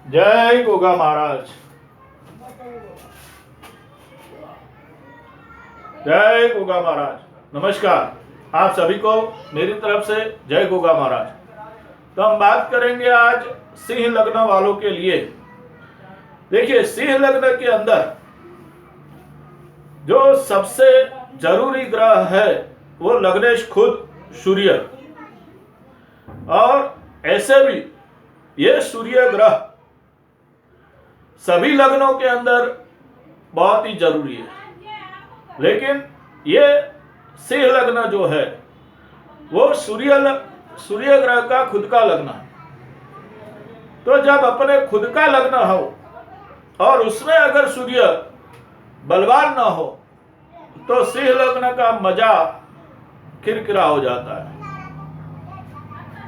जय गोगा महाराज। जय गोगा महाराज। नमस्कार आप सभी को मेरी तरफ से जय गोगा महाराज। तो हम बात करेंगे आज सिंह लग्न वालों के लिए। देखिए, सिंह लग्न के अंदर जो सबसे जरूरी ग्रह है वो लग्नेश खुद सूर्य, और ऐसे भी ये सूर्य ग्रह सभी लग्नों के अंदर बहुत ही जरूरी है, लेकिन ये सिंह लग्न जो है वो सूर्य ग्रह का खुद का लग्न है। तो जब अपने खुद का लग्न हो और उसमें अगर सूर्य बलवान ना हो तो सिंह लग्न का मजा किरकिरा हो जाता है।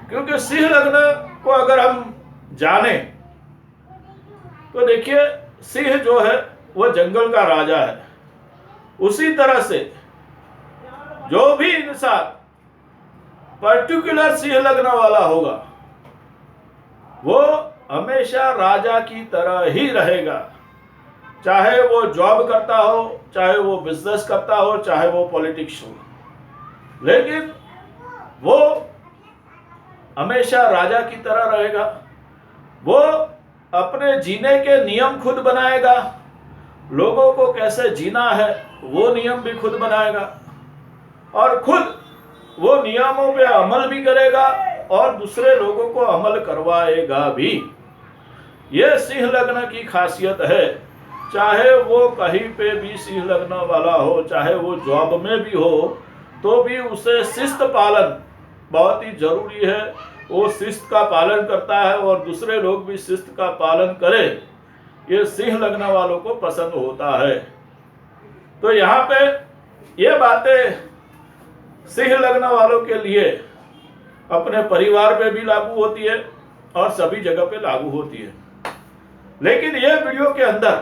क्योंकि सिंह लग्न को अगर हम जाने तो देखिए, सिंह जो है वो जंगल का राजा है। उसी तरह से जो भी इंसान पर्टिकुलर सिंह लग्न वाला होगा वो हमेशा राजा की तरह ही रहेगा, चाहे वो जॉब करता हो, चाहे वो बिजनेस करता हो, चाहे वो पॉलिटिक्स हो, लेकिन वो हमेशा राजा की तरह रहेगा। वो अपने जीने के नियम खुद बनाएगा, लोगों को कैसे जीना है वो नियम भी खुद बनाएगा, और खुद वो नियमों पे अमल भी करेगा और दूसरे लोगों को अमल करवाएगा भी। ये सिंह लग्न की खासियत है। चाहे वो कहीं पे भी सिंह लग्न वाला हो, चाहे वो जॉब में भी हो, तो भी उसे शिस्त पालन बहुत ही जरूरी है। वो शिस्त का पालन करता है और दूसरे लोग भी शिस्त का पालन करें, ये सिंह लग्न वालों को पसंद होता है। तो यहाँ पे ये बातें सिंह लग्न वालों के लिए अपने परिवार पे भी लागू होती है और सभी जगह पे लागू होती है। लेकिन ये वीडियो के अंदर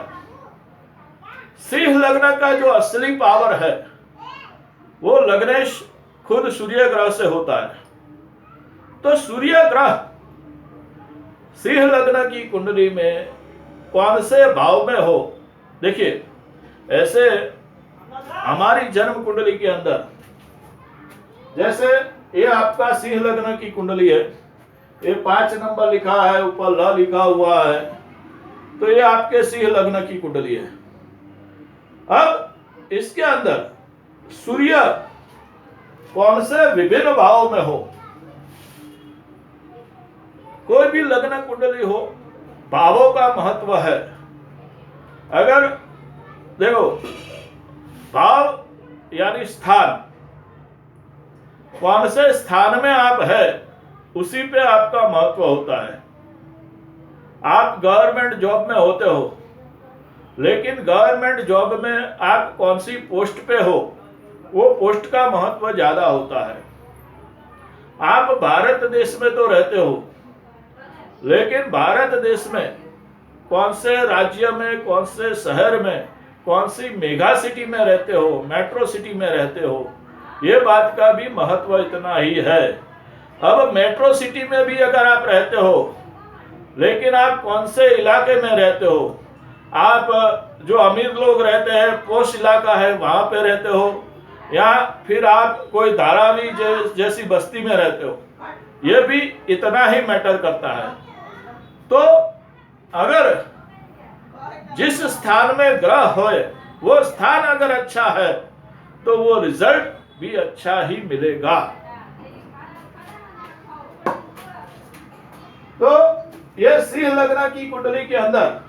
सिंह लग्न का जो असली पावर है वो लग्नेश खुद सूर्य ग्रह से होता है। तो सूर्य ग्रह सिंह लग्न की कुंडली में कौन से भाव में हो, देखिए ऐसे हमारी जन्म कुंडली के अंदर, जैसे ये आपका सिंह लग्न की कुंडली है, ये 5 नंबर लिखा है, ऊपर ल लिखा हुआ है, तो ये आपके सिंह लग्न की कुंडली है। अब इसके अंदर सूर्य कौन से विभिन्न भाव में हो, कोई भी लग्न कुंडली हो, भावों का महत्व है। अगर देखो, भाव यानी स्थान, कौन से स्थान में आप है उसी पे आपका महत्व होता है। आप गवर्नमेंट जॉब में होते हो, लेकिन गवर्नमेंट जॉब में आप कौन सी पोस्ट पे हो वो पोस्ट का महत्व ज्यादा होता है। आप भारत देश में तो रहते हो, लेकिन भारत देश में कौन से राज्य में, कौन से शहर में, कौन सी मेगा सिटी में रहते हो, मेट्रो सिटी में रहते हो, ये बात का भी महत्व इतना ही है। अब मेट्रो सिटी में भी अगर आप रहते हो, लेकिन आप कौन से इलाके में रहते हो, आप जो अमीर लोग रहते हैं, पोश इलाका है, वहां पे रहते हो, या फिर आप कोई धारावी जैसी बस्ती में रहते हो, ये भी इतना ही मैटर करता है। तो अगर जिस स्थान में ग्रह होए वो स्थान अगर अच्छा है तो वो रिजल्ट भी अच्छा ही मिलेगा। तो ये सिंह लग्न की कुंडली के अंदर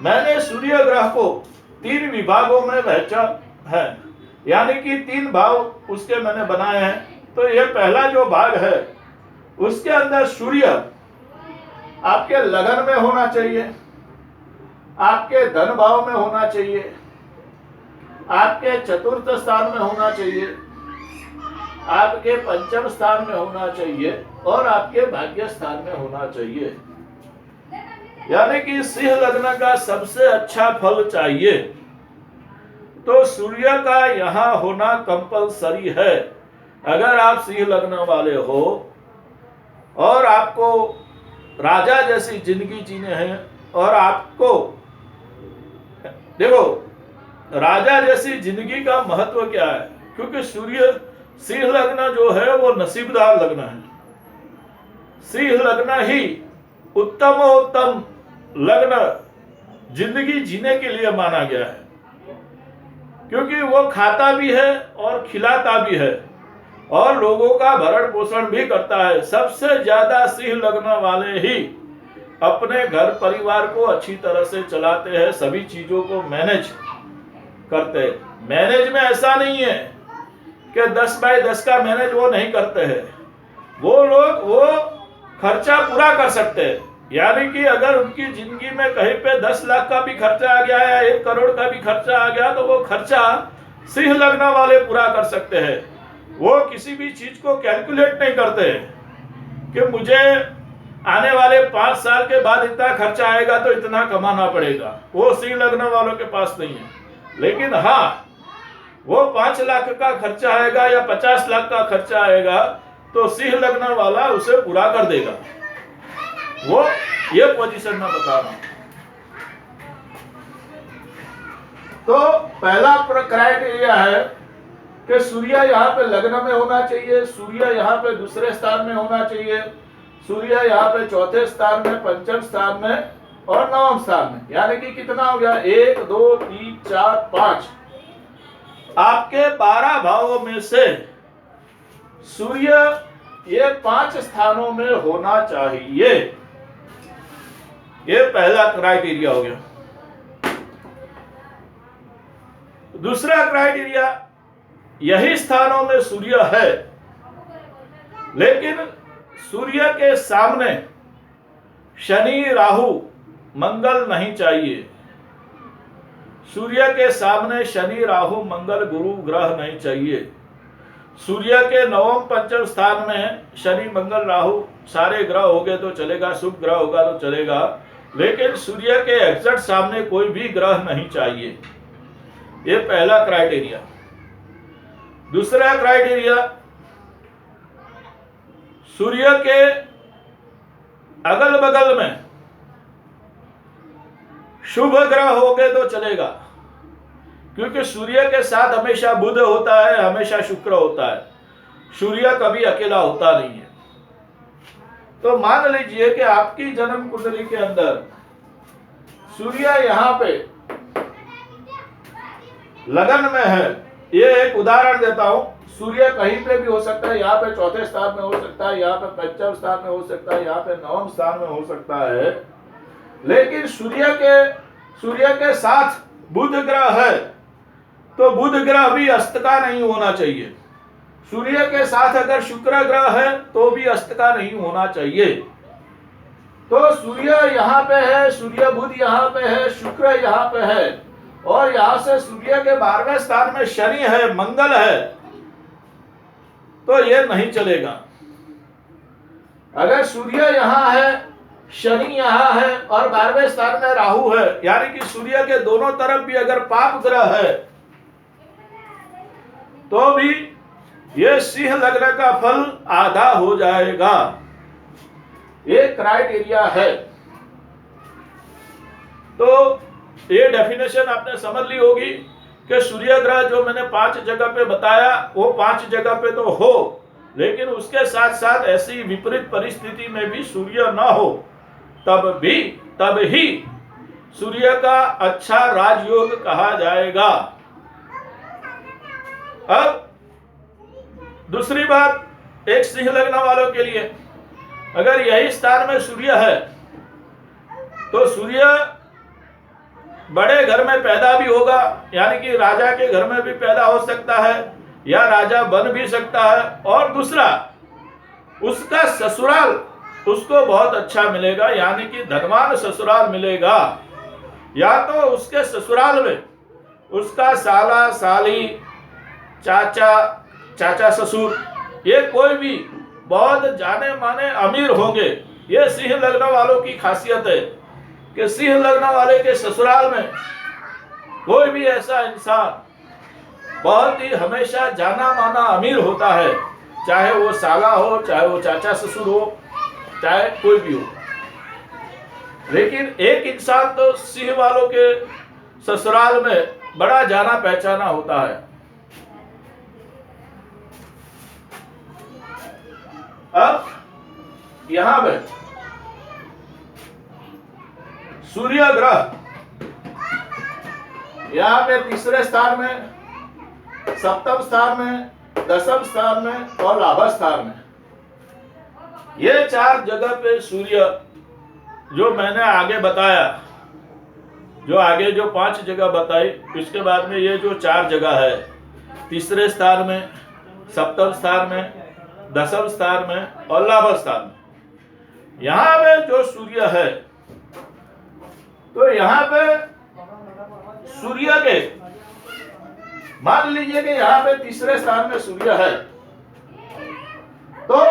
मैंने सूर्य ग्रह को 3 विभागों में वहचा है, यानी कि 3 भाव उसके मैंने बनाए हैं। तो ये पहला जो भाग है उसके अंदर सूर्य आपके लगन में होना चाहिए, आपके धन भाव में होना चाहिए, आपके चतुर्थ स्थान में होना चाहिए, आपके पंचम स्थान में होना चाहिए और आपके भाग्य स्थान में होना चाहिए। यानी कि सिंह लग्न का सबसे अच्छा फल चाहिए तो सूर्य का यहां होना कंपलसरी है। अगर आप सिंह लग्न वाले हो और आपको राजा जैसी जिंदगी जीने हैं। और आपको देखो, राजा जैसी जिंदगी का महत्व क्या है? क्योंकि सूर्य सिंह लग्न जो है वो नसीबदार लग्न है। सिंह लग्न ही उत्तमोत्तम लग्न जिंदगी जीने के लिए माना गया है, क्योंकि वो खाता भी है और खिलाता भी है और लोगों का भरण पोषण भी करता है। सबसे ज्यादा सिंह लग्न वाले ही अपने घर परिवार को अच्छी तरह से चलाते हैं, सभी चीजों को मैनेज करते हैं। मैनेज में ऐसा नहीं है कि 10 बाय 10 का मैनेज वो नहीं करते हैं। वो लोग वो खर्चा पूरा कर सकते हैं, यानी कि अगर उनकी जिंदगी में कहीं पे 10 लाख का भी खर्चा आ गया या 1 करोड़ का भी खर्चा आ गया तो वो खर्चा सिंह लग्न वाले पूरा कर सकते हैं। वो किसी भी चीज को कैलकुलेट नहीं करते कि मुझे आने वाले 5 साल के बाद इतना खर्चा आएगा तो इतना कमाना पड़ेगा। वो सिंह लग्न वालों के पास नहीं है। लेकिन हाँ, वो 5 लाख का खर्चा आएगा या 50 लाख का खर्चा आएगा तो सिंह लग्न वाला उसे पूरा कर देगा। वो ये पोजीशन में बता रहा हूं। तो पहला क्राइटेरिया है कि सूर्य यहाँ पे लग्न में होना चाहिए, सूर्य यहाँ पे दूसरे स्थान में होना चाहिए, सूर्य यहाँ पे चौथे स्थान में, पंचम स्थान में और नवम स्थान में। यानी कि कितना हो गया? 1 2 3 4 5। आपके 12 भावों में से सूर्य ये 5 स्थानों में होना चाहिए। ये पहला क्राइटेरिया हो गया। दूसरा क्राइटेरिया, यही स्थानों में सूर्य है लेकिन सूर्य के सामने शनि राहु मंगल नहीं चाहिए। सूर्य के सामने शनि राहु मंगल गुरु ग्रह नहीं चाहिए। सूर्य के नवम पंचम स्थान में शनि मंगल राहु सारे ग्रह हो गए तो चलेगा, शुभ ग्रह होगा तो चलेगा, लेकिन सूर्य के एग्जैक्ट सामने कोई भी ग्रह नहीं चाहिए। ये पहला क्राइटेरिया। दूसरा क्राइटेरिया, सूर्य के अगल बगल में शुभ ग्रह हो गए तो चलेगा, क्योंकि सूर्य के साथ हमेशा बुध होता है, हमेशा शुक्र होता है। सूर्य कभी अकेला होता नहीं है। तो मान लीजिए कि आपकी जन्म कुंडली के अंदर सूर्य यहां पे लगन में है। ये एक उदाहरण देता हूं। सूर्य कहीं पे भी हो सकता है, यहाँ पे चौथे स्थान में हो सकता है, यहाँ पे पंचम स्थान में हो सकता है, यहाँ पे नवम स्थान में हो सकता है। लेकिन सूर्य के साथ बुध ग्रह है तो बुध ग्रह भी अस्त का नहीं होना चाहिए। सूर्य के साथ अगर शुक्र ग्रह है तो भी अस्त का नहीं होना चाहिए। तो सूर्य यहाँ पे है, सूर्य बुध यहाँ पे है, शुक्र यहाँ पे है और यहाँ से सूर्य के 12वें स्थान में शनि है, मंगल है, तो ये नहीं चलेगा। अगर सूर्य यहाँ है, शनि यहाँ है और 12वें स्थान में राहु है, यानी कि सूर्य के दोनों तरफ भी अगर पाप ग्रह है तो भी ये सिंह लग्न का फल आधा हो जाएगा। ये क्राइटेरिया है। तो ये डेफिनेशन आपने समझ ली होगी कि सूर्य ग्रह जो मैंने 5 जगह पे बताया वो 5 जगह पे तो हो, लेकिन उसके साथ साथ ऐसी विपरीत परिस्थिति में भी सूर्य ना हो, तब ही सूर्य का अच्छा राजयोग कहा जाएगा। अब दूसरी बात, एक सिंह लग्न वालों के लिए अगर यही स्थान में सूर्य है तो सूर्य बड़े घर में पैदा भी होगा, यानी कि राजा के घर में भी पैदा हो सकता है या राजा बन भी सकता है। और दूसरा, उसका ससुराल उसको बहुत अच्छा मिलेगा, यानी कि धनवान ससुराल मिलेगा। या तो उसके ससुराल में उसका साला साली, चाचा ससुर, ये कोई भी बहुत जाने माने अमीर होंगे। ये सिंह लग्न वालों की खासियत है कि सिंह लग्न वाले के ससुराल में कोई भी ऐसा इंसान बहुत ही हमेशा जाना माना अमीर होता है, चाहे वो साला हो, चाहे वो चाचा ससुर हो, चाहे कोई भी हो। लेकिन एक इंसान तो सिंह वालों के ससुराल में बड़ा जाना पहचाना होता है। अब यहां पे सूर्य ग्रह यहां पे तीसरे स्थान में, सप्तम स्थान में, दसम स्थान में और लाभ स्थान में, ये 4 जगह पे सूर्य, जो मैंने आगे बताया, जो आगे जो 5 जगह बताई, इसके बाद में ये जो 4 जगह है, तीसरे स्थान में, सप्तम स्थान में, दसम स्थान में और लाभ स्थान में, यहां पे जो सूर्य है, तो यहां पे सूर्य के, मान लीजिए कि यहां पे तीसरे स्थान में सूर्य है, तो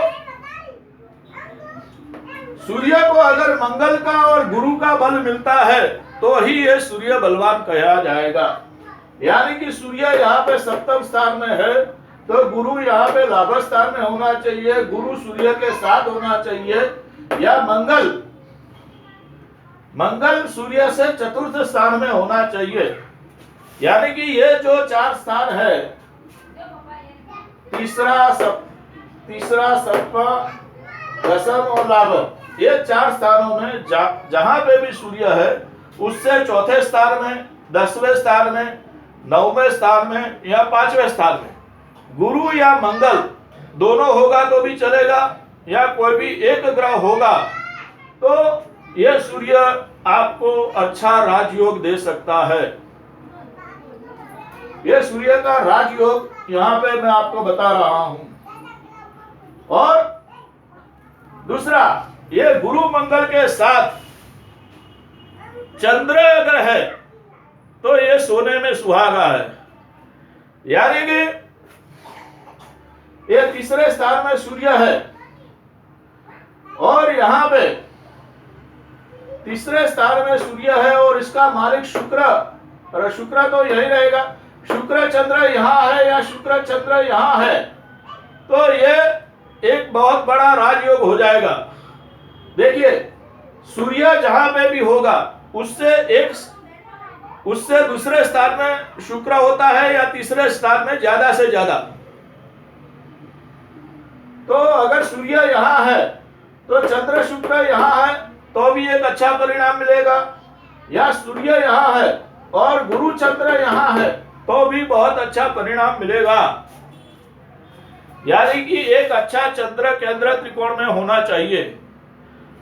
सूर्य को अगर मंगल का और गुरु का बल मिलता है तो ही ये सूर्य बलवान कहा जाएगा। यानी कि सूर्य यहाँ पे सप्तम स्थान में है, तो गुरु यहाँ पे लाभ स्थान में होना चाहिए, गुरु सूर्य के साथ होना चाहिए, या मंगल सूर्य से चतुर्थ स्थान में होना चाहिए। यानी कि ये जो 4 स्थान है, तीसरा, सप्तम, दसम और लाभ, ये 4 स्थानों में जहां पे भी सूर्य है, उससे चौथे स्थान में, 10वें स्थान में, 9वें स्थान में या 5वें स्थान में गुरु या मंगल दोनों होगा तो भी चलेगा, या कोई भी एक ग्रह होगा तो यह सूर्य आपको अच्छा राजयोग दे सकता है। यह सूर्य का राजयोग यहां पे मैं आपको बता रहा हूं। और दूसरा, ये गुरु मंगल के साथ चंद्र अगर है तो ये सोने में सुहागा है। यानी कि ये तीसरे स्थान में सूर्य है और यहां पे तीसरे स्थान में सूर्य है और इसका मालिक शुक्र, और शुक्र तो यही रहेगा, शुक्र चंद्र यहां है या शुक्र चंद्र यहां है, तो ये एक बहुत बड़ा राजयोग हो जाएगा। देखिए, सूर्य जहां पे भी होगा उससे दूसरे स्थान में शुक्र होता है या तीसरे स्थान में ज्यादा से ज्यादा। तो अगर सूर्य यहां है तो चंद्र शुक्र यहां है तो भी एक अच्छा परिणाम मिलेगा, या सूर्य यहां है और गुरु चंद्र यहां है तो भी बहुत अच्छा परिणाम मिलेगा। यानी कि एक अच्छा चंद्र केंद्र त्रिकोण में होना चाहिए।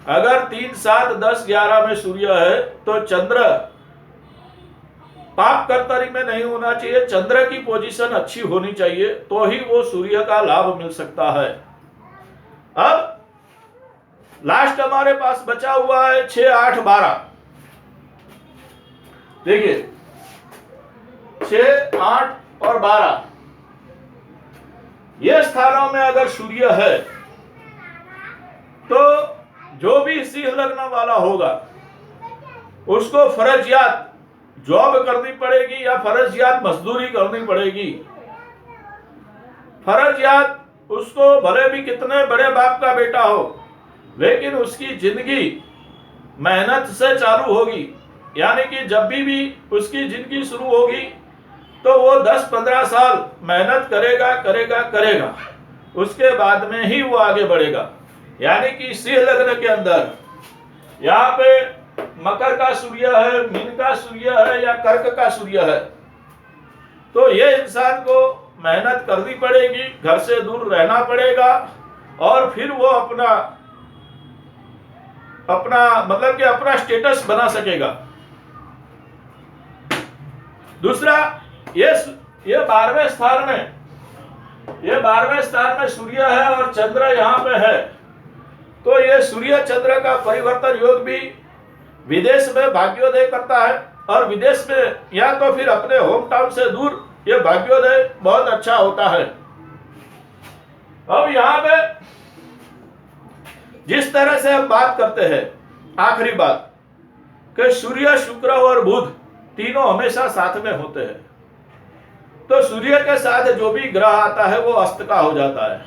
अगर 3, 7, 10, 11 में सूर्य है तो चंद्र पाप कर्तरी में नहीं होना चाहिए, चंद्र की पोजीशन अच्छी होनी चाहिए, तो ही वो सूर्य का लाभ मिल सकता है। अब लास्ट हमारे पास बचा हुआ है 6, 8, 12। देखिए 6, 8 और 12 ये स्थानों में अगर सूर्य है तो जो भी सिंह लग्न वाला होगा उसको फर्जियात जॉब करनी पड़ेगी या फर्जियात मजदूरी करनी पड़ेगी। फर्जियात उसको भले भी कितने बड़े बाप का बेटा हो, लेकिन उसकी जिंदगी मेहनत से चालू होगी। यानी कि जब भी उसकी जिंदगी शुरू होगी तो वो 10-15 साल मेहनत करेगा, उसके बाद में ही वो आगे बढ़ेगा। यानी कि सिंह लग्न के अंदर यहाँ पे मकर का सूर्य है, मीन का सूर्य है या कर्क का सूर्य है, तो ये इंसान को मेहनत करनी पड़ेगी, घर से दूर रहना पड़ेगा, और फिर वो अपना मतलब कि अपना स्टेटस बना सकेगा। दूसरा, ये 12वें स्थान में सूर्य है और चंद्र यहाँ पे है, तो ये सूर्य चंद्र का परिवर्तन योग भी विदेश में भाग्योदय करता है, और विदेश में या तो फिर अपने होम टाउन से दूर ये भाग्योदय बहुत अच्छा होता है। अब यहाँ पे जिस तरह से हम बात करते हैं, आखिरी बात कि सूर्य, शुक्र और बुध तीनों हमेशा साथ में होते हैं, तो सूर्य के साथ जो भी ग्रह आता है वो अस्त का हो जाता है।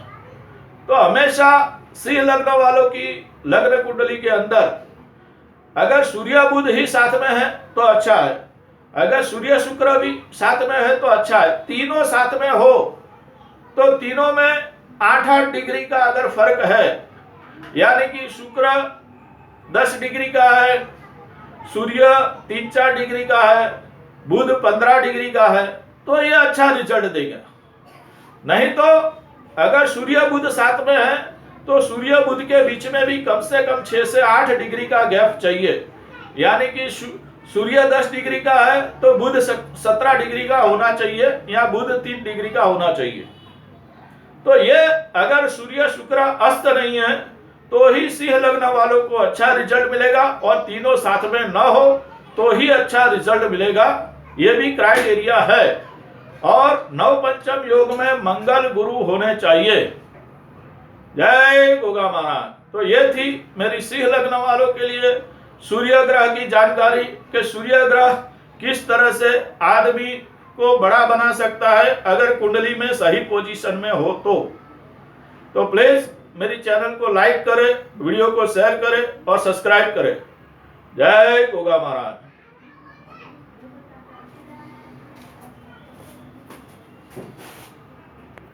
तो हमेशा सिंह लग्न वालों की लग्न कुंडली के अंदर अगर सूर्य बुध ही साथ में है तो अच्छा है, अगर सूर्य शुक्र भी साथ में है तो अच्छा है। तीनों साथ में हो तो तीनों में 8-8 डिग्री का अगर फर्क है, यानी कि शुक्र 10 डिग्री का है, सूर्य 3-4 डिग्री का है, बुध 15 डिग्री का है, तो ये अच्छा रिजल्ट देगा। नहीं तो अगर सूर्य बुध साथ में है तो सूर्य बुध के बीच में भी कम से कम 6 से 8 डिग्री का गैप चाहिए, यानी कि सूर्य 10 डिग्री का है तो बुध 17 डिग्री का होना चाहिए या बुध 3 डिग्री का होना चाहिए। तो ये अगर सूर्य शुक्र अस्त नहीं है तो ही सिंह लग्न वालों को अच्छा रिजल्ट मिलेगा, और तीनों साथ में न हो तो ही अच्छा रिजल्ट मिलेगा, ये भी क्राइटेरिया है। और नवपंचम योग में मंगल गुरु होने चाहिए। जय गोगा महाराज। तो ये थी मेरी सिंह लग्न वालों के लिए सूर्य ग्रह की जानकारी कि सूर्य ग्रह किस तरह से आदमी को बड़ा बना सकता है अगर कुंडली में सही पोजीशन में हो तो प्लीज मेरी चैनल को लाइक करें, वीडियो को शेयर करें और सब्सक्राइब करें। जय गोगा महाराज।